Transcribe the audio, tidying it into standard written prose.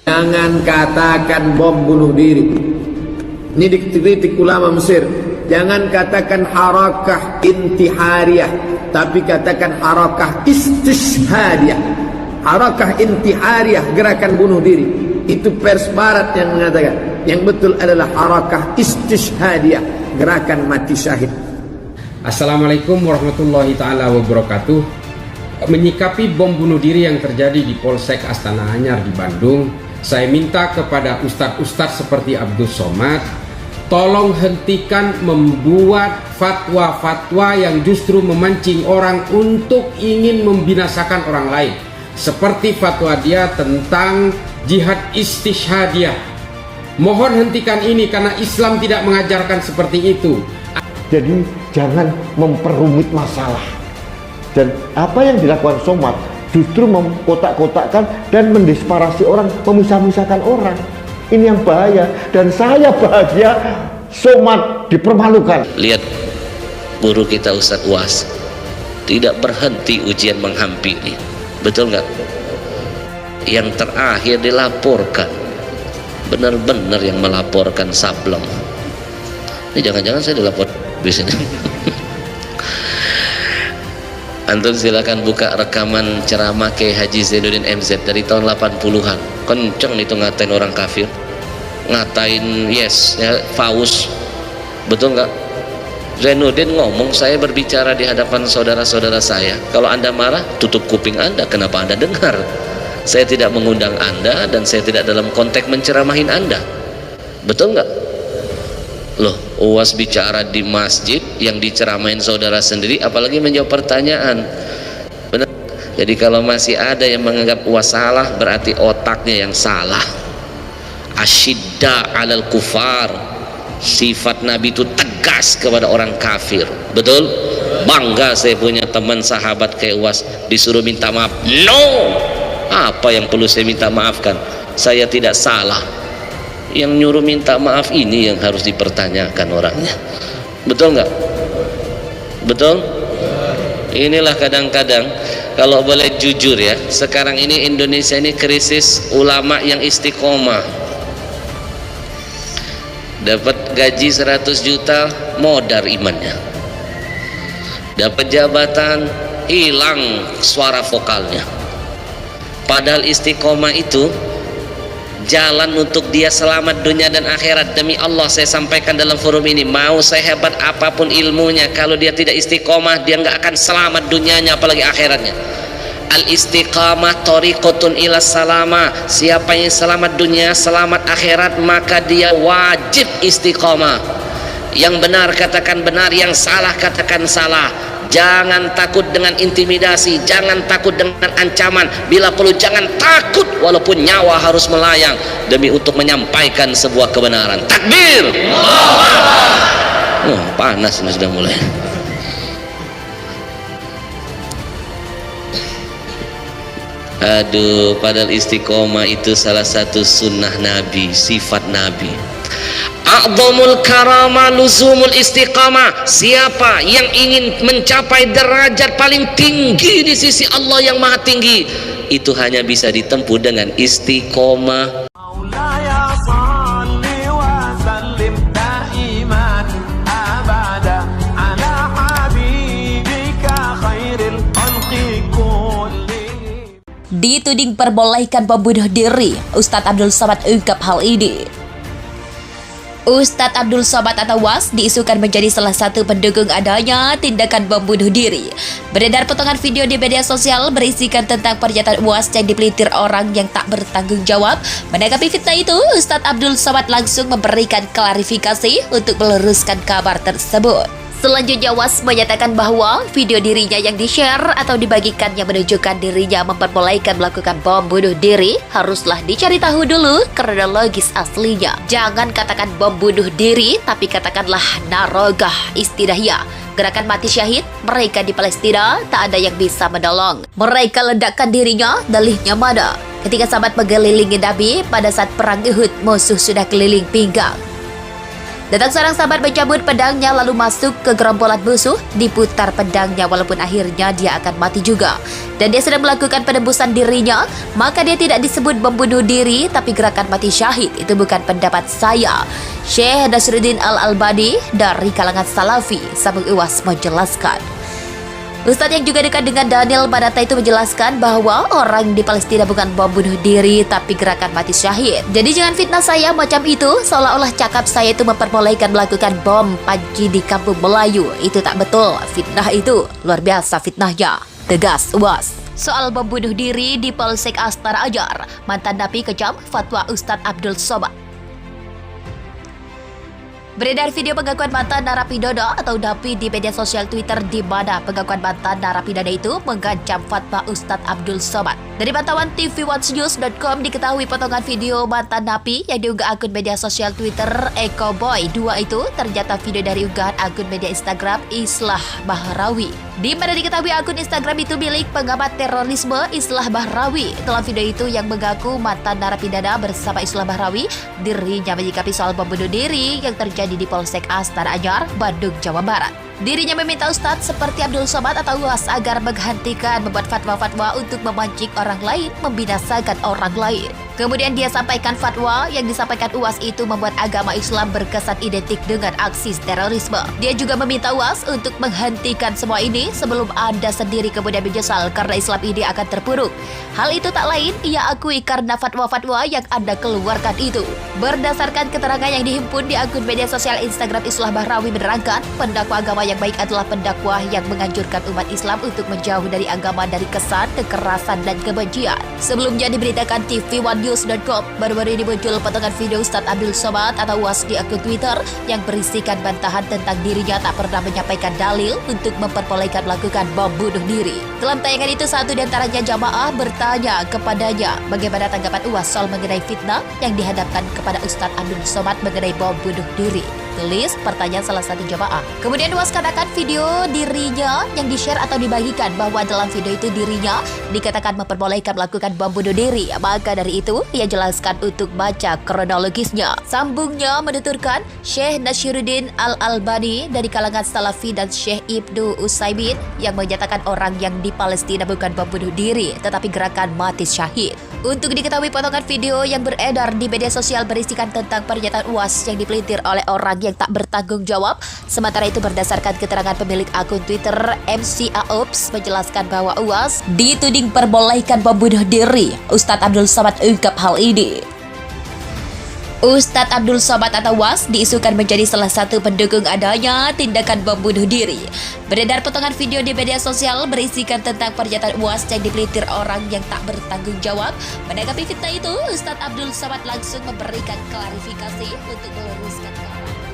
Jangan katakan bom bunuh diri. Ini dikritik ulama Mesir. Jangan katakan harakah intihariyah, tapi katakan harakah istishhadiyah. Harakah intihariyah, gerakan bunuh diri. Itu pers barat yang mengatakan. Yang betul adalah harakah istishhadiyah, gerakan mati syahid. Assalamualaikum warahmatullahi ta'ala wabarakatuh. Menyikapi bom bunuh diri yang terjadi di Polsek Astana Anyar di Bandung, saya minta kepada ustadz-ustadz seperti Abdul Somad, tolong hentikan membuat fatwa-fatwa yang justru memancing orang untuk ingin membinasakan orang lain. Seperti fatwa dia tentang jihad istishhadiyah. Mohon hentikan ini karena Islam tidak mengajarkan seperti itu. Jadi jangan memperumit masalah. Dan apa yang dilakukan Somad justru mengkotak-kotakkan dan mendisparasi orang, memisah-misahkan orang. Ini yang bahaya, dan saya bahagia Somad dipermalukan. Lihat guru kita Ustadz UAS tidak berhenti ujian menghampiri, betul nggak? Yang terakhir dilaporkan, benar-benar yang melaporkan sableng. Ini jangan-jangan saya dilapor di sini. Antum silakan buka rekaman ceramah Kiai Haji Zainuddin MZ dari tahun 80-an. Kenceng itu ngatain orang kafir, ngatain yes ya, Faus, betul nggak? Zainuddin ngomong, saya berbicara di hadapan saudara-saudara saya, kalau anda marah tutup kuping anda, kenapa anda dengar? Saya tidak mengundang anda dan saya tidak dalam konteks menceramahin anda, betul nggak? Loh, UAS bicara di masjid yang diceramain saudara sendiri, apalagi menjawab pertanyaan. Benar? Jadi kalau masih ada yang menganggap UAS salah, berarti otaknya yang salah. Asyidda alal kufar, sifat Nabi itu tegas kepada orang kafir, betul? Bangga saya punya teman sahabat kayak UAS, disuruh minta maaf, no. Apa yang perlu saya minta maafkan? Saya tidak salah. Yang nyuruh minta maaf ini yang harus dipertanyakan orangnya, betul nggak? Betul? Inilah kadang-kadang kalau boleh jujur ya, sekarang ini Indonesia ini krisis ulama yang istiqomah. Dapat gaji 100 juta modar imannya, dapat jabatan hilang suara vokalnya. Padahal istiqomah itu jalan untuk dia selamat dunia dan akhirat. Demi Allah saya sampaikan dalam forum ini, mau saya hebat apapun ilmunya, kalau dia tidak istiqomah dia nggak akan selamat dunianya apalagi akhiratnya. Al istiqamah thariqatun ila salama. Siapa yang selamat dunia selamat akhirat, maka dia wajib istiqamah. Yang benar katakan benar, yang salah katakan salah. Jangan takut dengan intimidasi, jangan takut dengan ancaman. Bila perlu jangan takut walaupun nyawa harus melayang demi untuk menyampaikan sebuah kebenaran. Takbir! Oh, panas ini sudah mulai. Aduh, padahal istiqomah itu salah satu sunnah Nabi, sifat Nabi. A'dhamul karama luzumul istiqamah. Siapa yang ingin mencapai derajat paling tinggi di sisi Allah yang maha tinggi, itu hanya bisa ditempuh dengan istiqomah. Dituding perbolehkan pembunuh diri, Ustadz Abdul Somad ungkap hal ini. Ustadz Abdul Somad atau UAS diisukan menjadi salah satu pendukung adanya tindakan bom bunuh diri. Beredar potongan video di media sosial berisikan tentang pernyataan UAS yang dipelintir orang yang tak bertanggung jawab. Menanggapi fitnah itu, Ustadz Abdul Somad langsung memberikan klarifikasi untuk meluruskan kabar tersebut. Selanjutnya UAS menyatakan bahwa video dirinya yang di-share atau dibagikan yang menunjukkan dirinya memperbolehkan melakukan bom bunuh diri haruslah dicari tahu dulu kronologis aslinya. Jangan katakan bom bunuh diri, tapi katakanlah narogah istidahiyah. Gerakan mati syahid mereka di Palestina tak ada yang bisa menolong. Mereka ledakkan dirinya, dalihnya mana? Ketika sahabat mengelilingi Nabi pada saat perang Uhud, musuh sudah keliling pinggang. Datang seorang sahabat mencabut pedangnya lalu masuk ke gerombolan musuh, diputar pedangnya walaupun akhirnya dia akan mati juga. Dan dia sedang melakukan penebusan dirinya, maka dia tidak disebut bom bunuh diri tapi gerakan mati syahid. Itu bukan pendapat saya. Syekh Nasruddin Al-Albani dari kalangan Salafi, sambung Uwas menjelaskan. Ustadz yang juga dekat dengan Daniel Mananta itu menjelaskan bahwa orang di Palestina bukan bom bunuh diri tapi gerakan mati syahid. Jadi jangan fitnah saya macam itu, seolah-olah cakap saya itu memperbolehkan melakukan bom panci di kampung Melayu. Itu tak betul, fitnah itu luar biasa fitnahnya, tegas Uwas. Soal bom bunuh diri di Polsek Astana Anyar, mantan napi kejam fatwa Ustadz Abdul Somad. Beredar video pengakuan mantan narapidana atau napi di media sosial Twitter di mana pengakuan mantan narapidana itu mengancam fatwa Ustadz Abdul Somad. Dari pantauan TV1news.com diketahui potongan video mantan napi yang diunggah akun media sosial Twitter Ekoboy 2 itu ternyata video dari unggahan akun media Instagram Islah Bahrawi. Di mana diketahui akun Instagram itu milik pengamat terorisme Islah Bahrawi. Dalam video itu yang mengaku mantan narapidana bersama Islah Bahrawi dirinya menyikapi soal bom bunuh diri yang terjadi di Polsek Astana Anyar, Bandung, Jawa Barat. Dirinya meminta Ustadz seperti Abdul Somad atau Uwas agar menghentikan membuat fatwa-fatwa untuk memancing orang lain, membinasakan orang lain. Kemudian dia sampaikan fatwa yang disampaikan Uwas itu membuat agama Islam berkesan identik dengan aksi terorisme. Dia juga meminta Uwas untuk menghentikan semua ini sebelum Anda sendiri kemudian menyesal karena Islam ini akan terpuruk. Hal itu tak lain ia akui karena fatwa-fatwa yang Anda keluarkan itu. Berdasarkan keterangan yang dihimpun di akun media sosial Instagram Islah Bahrawi menerangkan, pendakwa agama yang baik adalah pendakwah yang menganjurkan umat Islam untuk menjauh dari agama dari kesan, kekerasan, dan kebencian. Sebelumnya diberitakan TV1news.com, baru-baru ini muncul potongan video Ustadz Abdul Somad atau Uwas di akun Twitter yang berisikan bantahan tentang dirinya tak pernah menyampaikan dalil untuk memperbolehkan melakukan bom bunuh diri. Dalam tayangan itu, satu di antaranya jamaah bertanya kepadanya bagaimana tanggapan Uwas soal mengenai fitnah yang dihadapkan kepada Ustadz Abdul Somad mengenai bom bunuh diri. Tulis pertanyaan salah satu jamaah. Kemudian Uwas katakan video dirinya yang di-share atau dibagikan bahwa dalam video itu dirinya dikatakan memperbolehkan melakukan bom bunuh diri. Maka dari itu, ia jelaskan untuk baca kronologisnya. Sambungnya menuturkan Syekh Nasruddin Al-Albani dari kalangan Salafi dan Syekh Ibnu Utsaimin yang menyatakan orang yang di Palestina bukan bom bunuh diri tetapi gerakan mati syahid. Untuk diketahui, potongan video yang beredar di media sosial berisikan tentang pernyataan Uwas yang dipelintir oleh orang yang tak bertanggung jawab. Sementara itu, berdasarkan keterangan pemilik akun Twitter MCA Ops menjelaskan bahwa Uwas dituding perbolehkan bom bunuh diri. Ustadz Abdul Somad ungkap hal ini. Ustadz Abdul Somad atau Uwas diisukan menjadi salah satu pendukung adanya tindakan bom bunuh diri. Beredar potongan video di media sosial berisikan tentang pernyataan Uwas yang dipelintir orang yang tak bertanggung jawab. Menanggapi fitnah itu, Ustadz Abdul Somad langsung memberikan klarifikasi untuk meluruskan kabar.